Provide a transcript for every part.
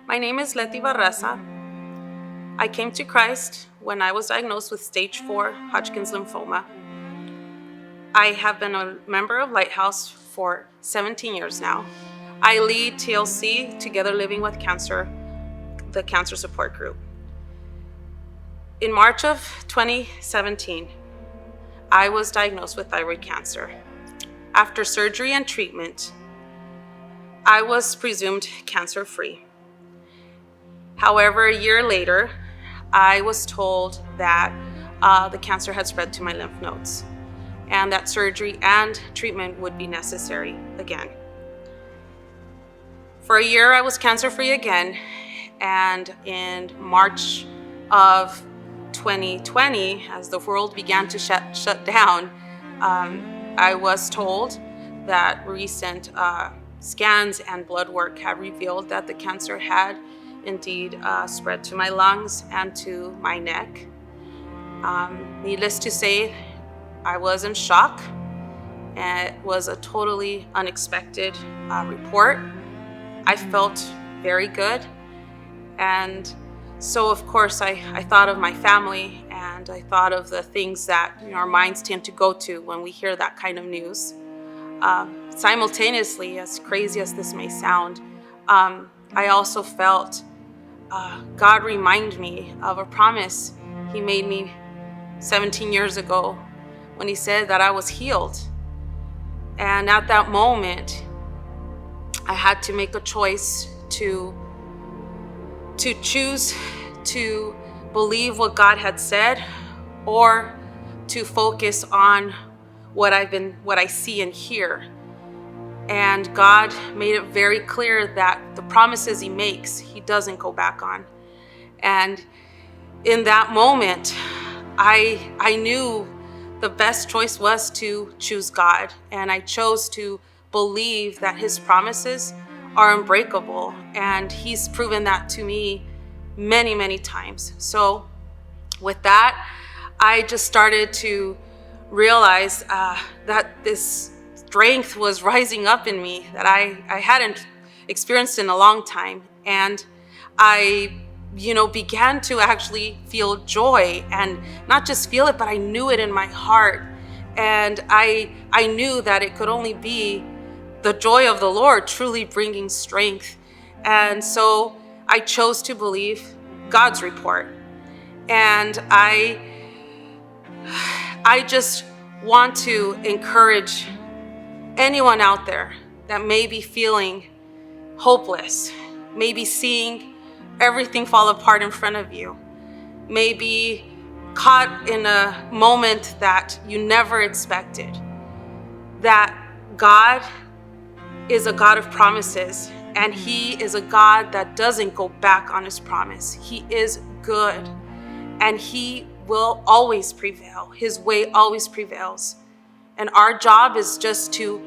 My name is Letty. I came to Christ when I was diagnosed with stage 4 Hodgkin's lymphoma. I have been a member of Lighthouse for 17 years now. I lead TLC, Together Living with Cancer, the cancer support group. In March of 2017, I was diagnosed with thyroid cancer. After surgery and treatment, I was presumed cancer-free. However, a year later, I was told that the cancer had spread to my lymph nodes and that surgery and treatment would be necessary again. For a year, I was cancer-free again, and in March of 2020, as the world began to shut down, I was told that recent scans and blood work had revealed that the cancer had indeed spread to my lungs and to my neck. Needless to say, I was in shock. It was a totally unexpected report. I felt very good. And so, of course, I thought of my family, and I thought of the things that our minds tend to go to when we hear that kind of news. Simultaneously, as crazy as this may sound, I also felt God remind me of a promise He made me 17 years ago when He said that I was healed. And at that moment, I had to make a choice to choose to believe what God had said, or to focus on what I see and hear. And God made it very clear that the promises He makes, He doesn't go back on. And in that moment, I knew the best choice was to choose God. And I chose to believe that His promises are unbreakable. And He's proven that to me many, many times. So with that, I just started to realize that this strength was rising up in me that I hadn't experienced in a long time. And I began to actually feel joy, and not just feel it, but I knew it in my heart. And I knew that it could only be the joy of the Lord truly bringing strength. And so I chose to believe God's report. And I just want to encourage anyone out there that may be feeling hopeless, maybe seeing everything fall apart in front of you, may be caught in a moment that you never expected, that God is a God of promises, and He is a God that doesn't go back on His promise. He is good, and He will always prevail. His way always prevails. And our job is just to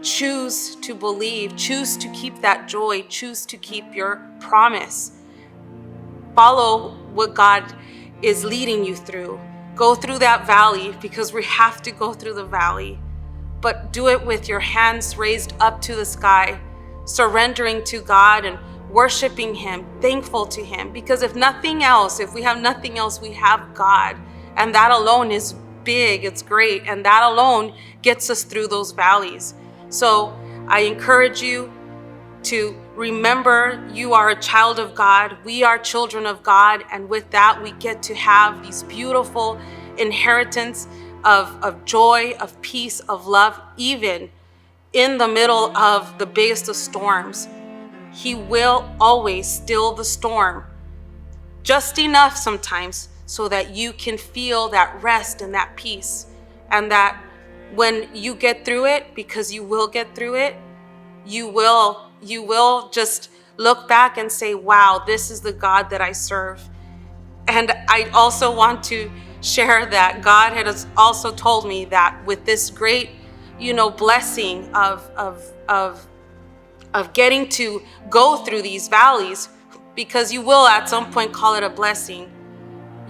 choose to believe, choose to keep that joy, choose to keep your promise. Follow what God is leading you through. Go through that valley, because we have to go through the valley. But do it with your hands raised up to the sky, surrendering to God and worshiping Him, thankful to Him. Because if nothing else, if we have nothing else, we have God. And that alone is big, it's great. And that alone gets us through those valleys. So I encourage you to remember you are a child of God. We are children of God. And with that, we get to have these beautiful inheritance of joy, of peace, of love, even in the middle of the biggest of storms. He will always still the storm, just enough sometimes so that you can feel that rest and that peace. And that when you get through it, because you will get through it, you will just look back and say, wow, this is the God that I serve. And I also want to share that God has also told me that with this great, blessing of getting to go through these valleys, because you will at some point call it a blessing,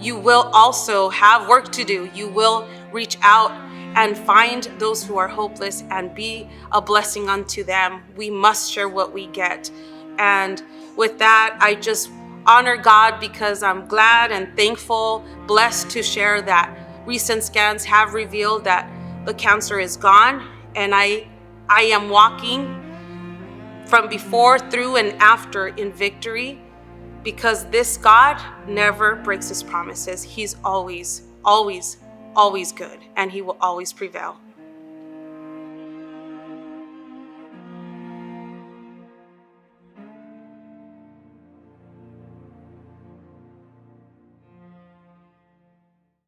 you will also have work to do. You will reach out and find those who are hopeless and be a blessing unto them. We must share what we get. And with that, I just honor God because I'm glad and thankful, blessed to share that recent scans have revealed that the cancer is gone, and I am walking from before, through, and after in victory, because this God never breaks his promises. He's always, always, always good, and he will always prevail.